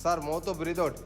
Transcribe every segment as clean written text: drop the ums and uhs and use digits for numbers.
Sir mouth breath out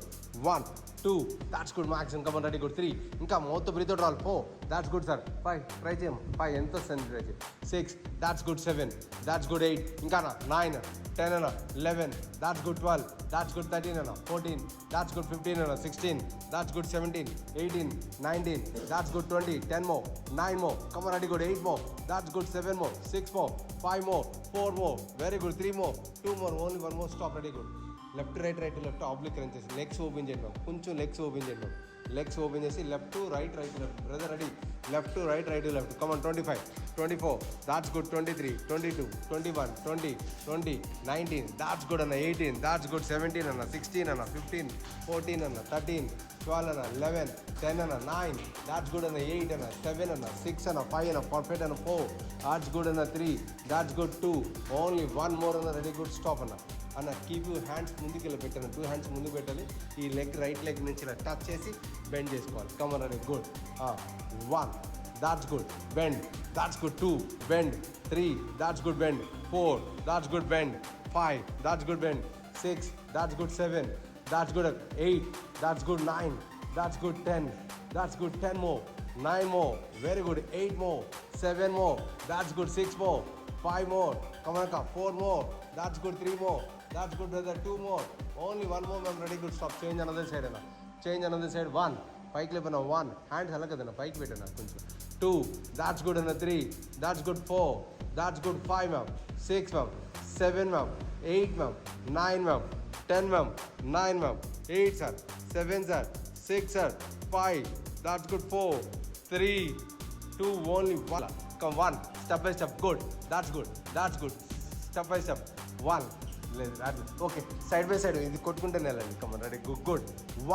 1 2 that's good maximum come on ready good 3 ఇంకా mouth breath out రావాలి 4 that's good sir 5 try చేయం 5 ఎంత వస్తుంది try చేయం 6 దాట్స్ గుడ్ 7 దాట్స్ గుడ్ 8 ఇంకా 9 10 అన్న 11 దాట్స్ గుడ్ 12 దాట్స్ గుడ్ 13 అన్న 14 దాట్స్ గుడ్ 15 అన్న 16 that's good 17 18 19 that's good 20 10 more 9 more come on ready good 8 more that's good 7 more 6 more 5 more 4 more very good 3 more 2 more only 1 more stop ready good left right left oblique run చేసి legs open చేయండి ma'am కొంచెం legs open చేయండి ma'am legs open చేసి left to right left brother ready left to right left come on 25 24 that's good 23 22 21 20 20 19 that's good అన్న 18 that's good 17 అన్న 16 అన్న 15 14 అన్న 13 12 అన్న 11 10 అన్న 9 దాట్స్ గుడ్ అన్న 8 అన్న 7 అన్న 6 అన్న 5 అన్న పర్ఫెక్ట్ అన్న 4 దాట్స్ గుడ్ అన్న 3 దాట్స్ గుడ్ 2 ఓన్లీ 1 మోర్ అన్న రెడీ గుడ్ స్టాప్ అన్న కీప్ యూ హ్యాండ్స్ ముందుకు వెళ్ళి పెట్టాను 2 హ్యాండ్స్ ముందుకు పెట్టాలి ఈ లెగ్ రైట్ లెగ్ నుంచి ఇలా టచ్ చేసి బెండ్ చేసుకోవాలి come on ready good 1 that's good bend that's good 2 bend 3 that's good bend 4 that's good bend 5 that's good bend 6 that's good 7 that's good 8 that's good 9 that's good 10 that's good 10 more 9 more very good 8 more 7 more that's good 6 more 5 more come on 4 more that's good 3 more that's good brother 2 more only 1 more ma'am ready good stop change another side ana change another side 1 pike lepana 1 hands halakadana pike petana koncham 2 that's good and 3 that's good 4 that's good 5 ma'am 6 ma'am 7 ma'am 8 ma'am 9 ma'am 10 ma'am 9 ma'am 8 sir 7 sir 6 sir 5 that's good 4 3 2 only 1 come 1 step by step good that's good step by step 1 okay side by side ఇది కొట్టుకుంటేనే వెళ్ళండి come on ready good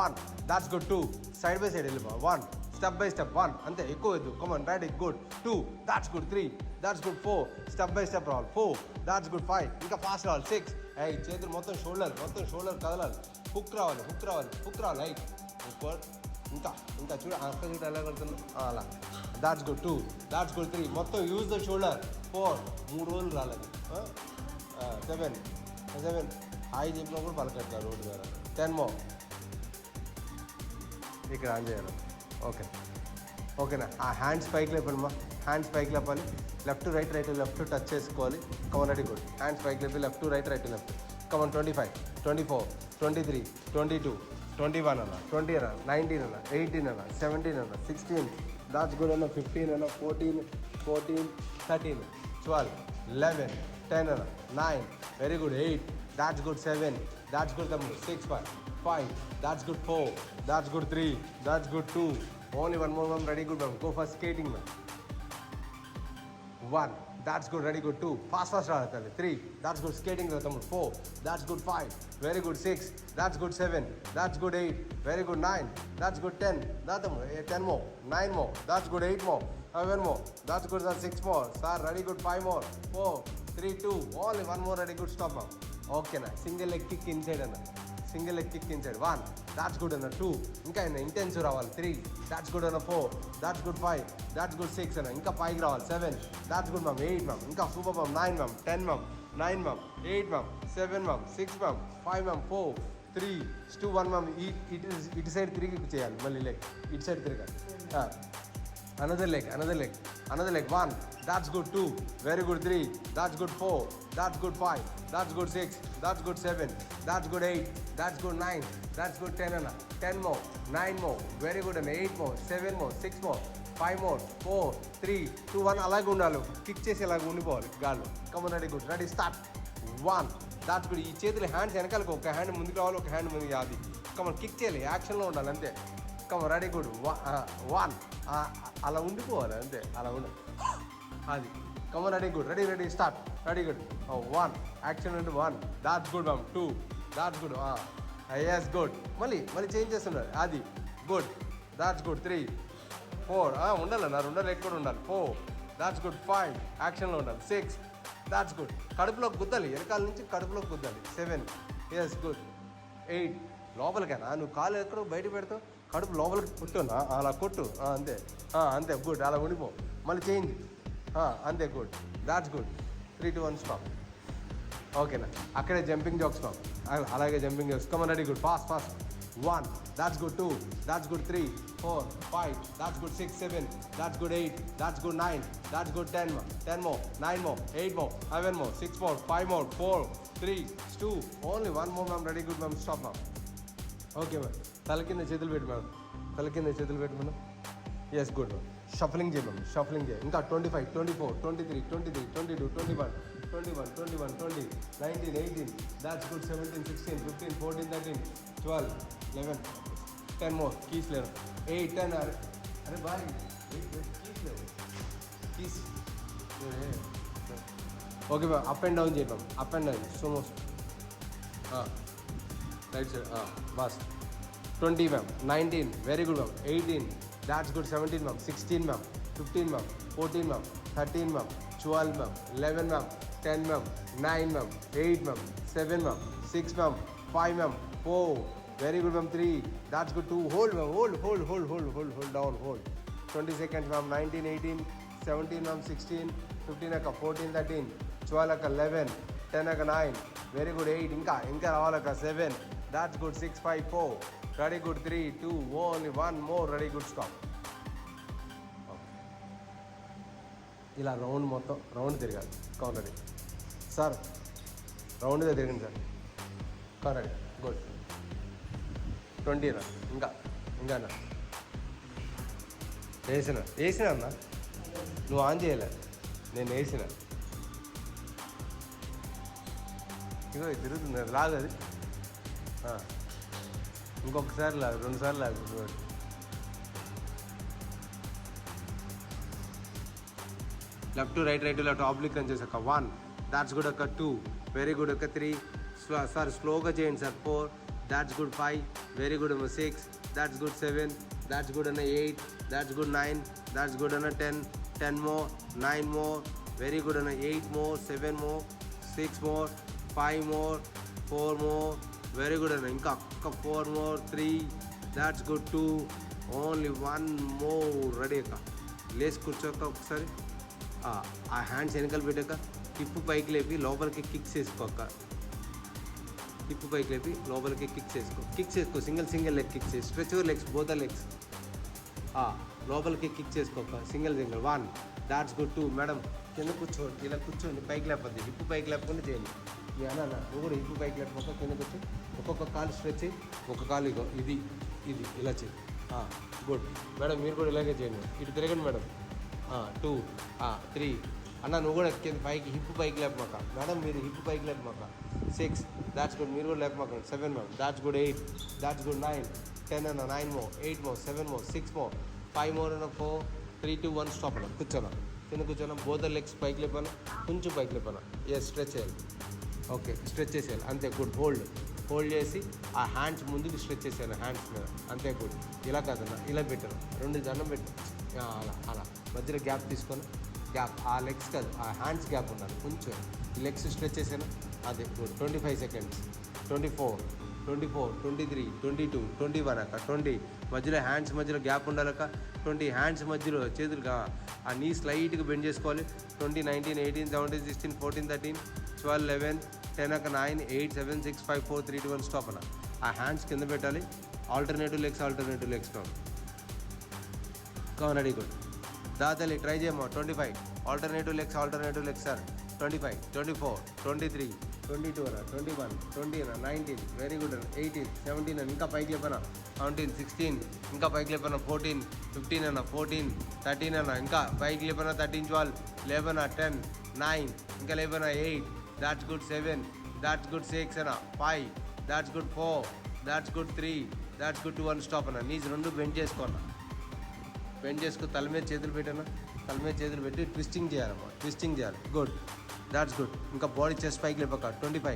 1 that's good 2 side by side వెళ్ళిపో 1 step by step 1 అంతే ఎక్కువ వద్దు come on ready good 2 that's good 3 that's good 4 step by step రావాలి 4 that's good 5 ఇంకా fast రావాలి 6 ఏయ్ చేతులు మొత్తం షోల్డర్ కదలాలి హుక్ రావాలి ఏయ్ ఇంకా చూడు అక్కడ చూడు ఎలా కొడుతున్నా అలా దాట్స్ గుడ్ 2 దాట్స్ గుడ్ 3 మొత్తం యూజ్ ద షోల్డర్ 4 3 రోజులు రాలేదు 7 హాయి జిమ్లో కూడా పలకట్టారు రోడ్డు మీద 10 మో ఇక్కడ ఆన్ చేయాలి ఓకేనా ఆ హ్యాండ్స్ పైకి లేపమ్మా హ్యాండ్స్ పైకి లేపాలి లెఫ్ట్ రైట్ లెఫ్ట్ టచ్ చేసుకోవాలి కమన్ రెడీ గుడ్ హ్యాండ్స్ పైకి లేపి లెఫ్ట్ రైట్ లెఫ్ట్ కమన్ 25 24 23 22 21 అన్న 20 అన్న 19 అన్న 18 అన్న 17 అన్న 16 దాట్స్ గుడ్ అన్న 15 అన్న 14 13 12 11 10 అన్న 9 very good 8 that's good 7 that's good తమ్ముడు 6 5 that's good 4 that's good 3 that's good 2 only 1 more ma'am ready good ma'am go for skating ma'am 1 that's good ready good 2 fast రావాలి 3 that's good skating తమ్ముడు 4 that's good 5 very good 6 that's good 7 that's good 8 very good 9 that's good 10 తమ్ముడు 10 more 9 more that's good 8 more 7 more that's good 6 more sir ready good 5 more 4 3 2 only 1 more ready good stop now okay na single leg kick inside అన్న single leg kick inside 1 that's good అన్న 2 ఇంకా intensive రావాలి 3 that's good అన్న 4 that's good 5 that's good 6 అన్న ఇంకా 5 రావాలి 7 that's good ma'am 8 ma'am ఇంకా super ma'am 9 ma'am 10 ma'am 9 ma'am 8 ma'am 7 ma'am 6 ma'am 5 ma'am 4 3 2 1 ma'am ఇటు సైడ్ తిరిగి చేయాలి మళ్ళీ లెగ్ ఇటు సైడ్ తిరగాలి another leg 1 that's good 2 very good 3 that's good 4 that's good 5 that's good 6 that's good 7 that's good 8 that's good 9 that's good 10 and 10 more 9 more very good and 8 more 7 more 6 more 5 more 4 3 2 1 అలాగే ఉండాలి kick చేసి అలాగే ఉండిపోవాలి గాల్లో come on ready good ready start 1 that's good ఈ చేతులు hands వెనకాలకు ఒక hand ముందుకు రావాలి ఒక హ్యాండ్ ముందుకు అది కమన్ కిక్ చేయాలి యాక్షన్లో ఉండాలి అంతే కమన్ రెడీ గుడ్ 1 అలా ఉండిపోవాలి అంతే అలా ఉండాలి అది come on ready good ready start ready good 1 action అంటే 1 that's good ma'am 2 that's good yes good మళ్ళీ చేంజ్ చేస్తున్నారు అది గుడ్ దాట్స్ గుడ్ 3 4 ఉండాలి నా 2 లెగ్ కూడా ఉండాలి 4 దాట్స్ గుడ్ 5 యాక్షన్లో ఉండాలి 6 దాట్స్ గుడ్ కడుపులోకి గుద్దాలి వెనకాల నుంచి కడుపులోకి గుద్దాలి 7 ఎస్ గుడ్ 8 లోపలికైనా నువ్వు కాలు ఎక్కడో బయట పెడతావు కడుపు లోపలికి కొట్టునా అలా కొట్టు అంతే గుడ్ అలా ఉండిపో మళ్ళీ చేంజ్ అంతే గుడ్ దాట్స్ గుడ్ 3 2 1 స్టాప్ ఓకేనా అక్కడే జంపింగ్ జాక్స్ మ్యామ్ అలాగే జంపింగ్ చేసి come on ready good fast fast 1 that's good 2 that's good 3 4 5 that's good 6 7 that's good 8 that's good 9 that's good 10 more 9 more 8 more 11 more 6 more 5 more 4 3 2 only one more ma'am ready good ma'am stop ma'am okay ma'am తల కింద చేతులు పెట్టు madam తల కింద చేతులు పెట్టు madam yes good ma'am shuffling చేయి ma'am shuffling చేయి ఇంకా 25 24 23 23 22 21 21 21 20 19 18 that's good 17 16 15 14 13 12 11 10 more keys లేరు 8 10 అరే బాయ్ keys లేవు keys okay ma'am up and down చేయి ma'am up and down so right side బస్ 20 ma'am 19 very good ma'am 18 that's good 17 ma'am 16 ma'am 15 ma'am 14 ma'am 13 ma'am 12 ma'am 11 ma'am 10 ma'am 9 ma'am 8 ma'am 7 ma'am 6 ma'am 5 ma'am 4 very good ma'am 3 that's good 2 hold ma'am hold down hold 20 seconds ma'am 19 18 17 ma'am 16 15 aka 14 13 12 aka 11 10 aka 9 very good 8 ఇంకా రావాలక 7 that's good 6 5 4 ready good 3 2 only one more ready good stop ఇలా round మొత్తం round తిరగాలి కౌంటరీ sir రౌండ్గా తిరిగింది sir కౌంటరీ good 20 అన్న ఇంకా అన్న వేసిన అన్న నువ్వు ఆన్ చేయలే నేను వేసిన ఇగో తిరుగుతుంది లాగు అది ఇంకొకసారి లాగు 2 సార్లు లాగు left to right right to left oblique అని చేసాక 1 దాట్స్ గుడ్ ఒక 2 వెరీ గుడ్ ఒక 3 సార్ స్లోగా చేయండి sir 4 that's good 5 very good అన్న 6 దాట్స్ గుడ్ 7 దాట్స్ గుడ్ అన్న 8 దాట్స్ గుడ్ 9 దాట్స్ గుడ్ అన్న 10 మోర్ 9 మోర్ వెరీ గుడ్ అన్న 8 more 7 more 6 more 5 more 4 more very good అన్న ఇంకా 4 more 3 that's good 2 only 1 more ready అక్క లేచి కూర్చోక ఒకసారి ఆ హ్యాండ్స్ వెనకాల పెట్టాక హిప్ పైకి లేపి లోపలికి కిక్స్ వేసుకోక హిప్ పైకి లేపి లోపలికి కిక్స్ వేసుకో సింగిల్ లెగ్ కిక్స్ వేసి stretch your legs both legs లోపలికి కిక్స్ వేసుకోక సింగిల్ 1 దాట్స్ గుడ్ 2 మేడం కింద కూర్చోండి ఇలా కూర్చోండి పైకి లేకపోతే హిప్ పైకి లేకుండా చేయండి మీ అన్న నువ్వు కూడా హిప్ పైకి లేకపోక కింద కూర్చొని ఒక్కొక్క కాలు స్ట్రెచ్ చేయి ఒక కాలు ఇగో ఇది ఇలా చేయి గుడ్ మేడం మీరు కూడా ఇలాగే చేయండి ఇటు తిరగండి మేడం 2 3 అన్న నువ్వు కూడా కింద పైకి హిప్ పైకి లేపమాక మేడం మీరు హిప్ పైకి లేపమాక 6 దాట్స్ గుడ్ మీరు కూడా లేపమాకండి 7 ma'am that's good 8 that's good 9 10 అన్న 9 more 8 more 7 more 6 more 5 more అన్న 4 3 2 1 స్టాప్ అన్న కూర్చోనా కింద కూర్చోనా బోత్ లెగ్స్ పైకి లేపాను కొంచెం పైకి లేపాను స్ట్రెచ్ చేయాలి ఓకే స్ట్రెచ్ చేసేయాలి అంతే గుడ్ హోల్డ్ చేసి ఆ హ్యాండ్స్ ముందుకు స్ట్రెచ్ చేశాను హ్యాండ్స్ మీద అంతే గుడ్ ఇలా కాదన్న ఇలా పెట్టాను 2 దండం పెట్టాను అలా మధ్యలో గ్యాప్ తీసుకొని గ్యాప్ ఆ లెగ్స్ కాదు ఆ హ్యాండ్స్ గ్యాప్ ఉండాలి కొంచెం ఈ లెగ్స్ స్ట్రెచ్ చేశాను అదే గుడ్ 25 సెకండ్స్ 24 23 22 21 అక్క 20 మధ్యలో హ్యాండ్స్ మధ్యలో గ్యాప్ ఉండాలక్క 20 హ్యాండ్స్ మధ్యలో చేతులుగా ఆ నీ స్లైట్గా బెండ్ చేసుకోవాలి 20 19 18 17 16 14 13 12 11 10 అక్క 9 8 7 6 5 4 3 2 1 స్టాప్ అన్న ఆ హ్యాండ్స్ కింద పెట్టాలి ఆల్టర్నేటివ్ లెగ్స్ రెడీ గుడ్ దాతలి ట్రై చేయమా 25 ఆల్టర్నేటివ్ లెగ్స్ సార్ 25 24 23 22 అన్న 21 20 అన్న 19 వెరీ గుడ్ అన్న 18 17 అన్న ఇంకా పైకి లేపనా 17 16 ఇంకా పైకి లేపనా 14 15 అన్న 14 13 అన్న ఇంకా పైకి లేపనా 13 12 11 అన్న 10 9 ఇంకా లేపనా 8 దాట్స్ గుడ్ 7 దాట్స్ గుడ్ 6 అన్న 5 that's good 4 that's good 3 that's good 2 1 stop అన్న నీస్ 2 బెండ్ చేసుకోన్నా బెండ్ చేసుకుని తల మీద చేతులు పెట్టి ట్విస్టింగ్ చేయాలి గుడ్ దాట్స్ గుడ్ ఇంకా బాడీ చెస్ట్ పైకి లేపక 25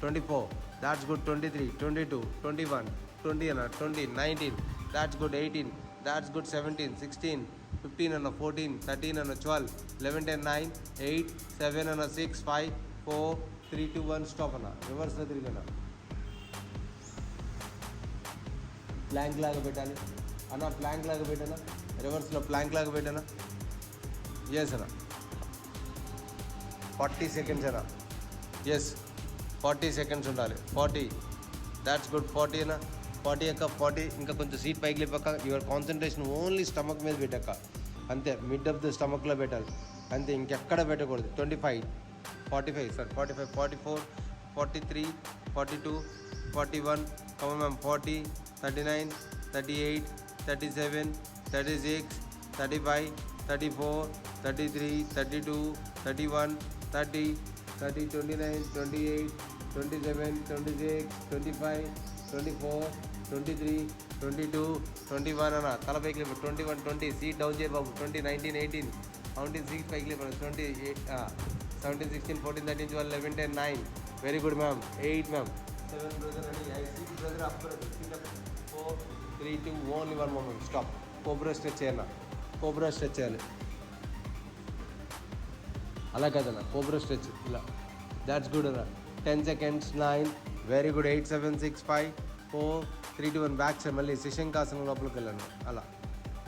24 దాట్స్ గుడ్ 23 22 21 20 అన్న 20 19 దాట్స్ గుడ్ 18 దాట్స్ గుడ్ 17 16 15 అన్న 14 13 అన్న 12 11 10 9 8 7 అన్న 6 5 4 3 2 1 స్టాప్ అన్న రివర్స్లో తిరిగిన ప్లాంక్ లాగా పెట్టాలి అన్న ప్లాంక్ లాగా పెట్టానా రివర్స్లో ప్లాంక్ లాగా పెట్టానా ఎస్ అన్న 40 సెకండ్స్ అన్న ఎస్ 40 సెకండ్స్ ఉండాలి. 40, దాట్స్ గుడ్. 40 అన్న, 40 అక్క, 40. ఇంకా కొంచెం సీట్ పైకి లేపాక యువర్ కాన్సన్ట్రేషన్ ఓన్లీ స్టమక్ మీద పెట్టాక, అంతే. మిడ్ ఆఫ్ ద స్టమక్లో పెట్టాలి అంతే, ఇంకెక్కడ పెట్టకూడదు. 25, 45 సార్, 45, 44, 43, 42, 41, come on 40, 39, 38, 37, 36, 35, 34, 33, 32, 31, 30, 30, 29, 28, 27, 26, 25, 24, 23, 22, 21 అన్న, తల పైకి లేపు. 21, 20, సీట్ డౌన్ చేయ బాబు. 20, 19, 18, 17, 6 పైకి లేపు. 20, 17, 16, 14, 13, 12, 11, 10, 9. Very good ma'am. 8 ma'am. 7 brother అని. I see brother up brother. 4, 3, 2, only one moment. Stop. Cobra stretch చేయాలన్నా, కోబ్రా స్ట్రెచ్ చేయాలి. అలా కదన్నా, కోబ్రా స్ట్రెచ్ ఇలా. దాట్స్ గుడ్ అన్న. 10 seconds. 9. Very good. 8, 7, 6, 5, 4, 3, 2, 1. Back side మళ్ళీ శశంకాసనం లోపలికి వెళ్ళండి అలా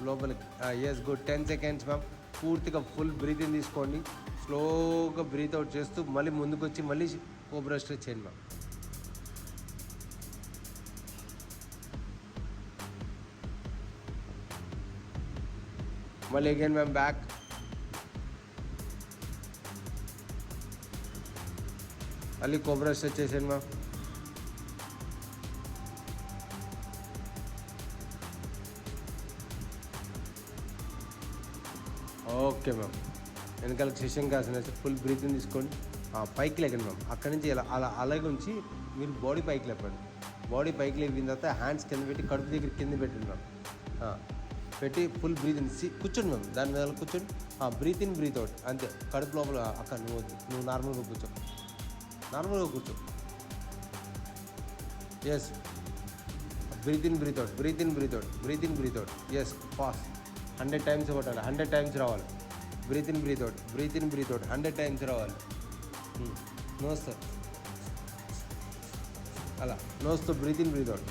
లోపలికి. Yes good. 10 seconds ma'am. పూర్తిగా ఫుల్ బ్రీతింగ్ తీసుకోండి. స్లోగా బ్రీత్ అవుట్ చేస్తూ మళ్ళీ ముందుకు వచ్చి మళ్ళీ కోబ్రా స్ట్రెచ్ చేయండి మ్యామ్. మళ్ళీ అగైన్ మ్యామ్ బ్యాక్. మళ్ళీ కోబ్రా స్ట్రెచ్ చేసేయండి ma'am. Okay ma'am. వెనకాలకి శశంకాసన full breathing తీసుకోండి. పైకి లేకండి మ్యామ్. అక్కడి నుంచి ఇలా అలా అలాగే ఉంచి మీరు బాడీ పైకి లేపండి. బాడీ పైకి లేపిన తర్వాత హ్యాండ్స్ కింద పెట్టి కడుపు దగ్గర కింద పెట్టండి మ్యామ్. పెట్టి ఫుల్ బ్రీత్ ఇన్. కూర్చోండి మ్యామ్, దాని మీద కూర్చోండి. బ్రీత్ ఇన్ బ్రీత్ అవుట్ అంతే. కడుపు లోపల అక్కడ నువ్వు నార్మల్గా కూర్చో, నార్మల్గా కూర్చో. Yes. Breath in breath out, breath in breath out, breath in breath out. Yes fast 100 times కొట్టాలి. 100 times రావాలి. Breath in breath out, breath in breath out 100 times రావాలి. నోస్ అలా నోస్తో బ్రీత్ ఇన్ బ్రీత్ అవుట్.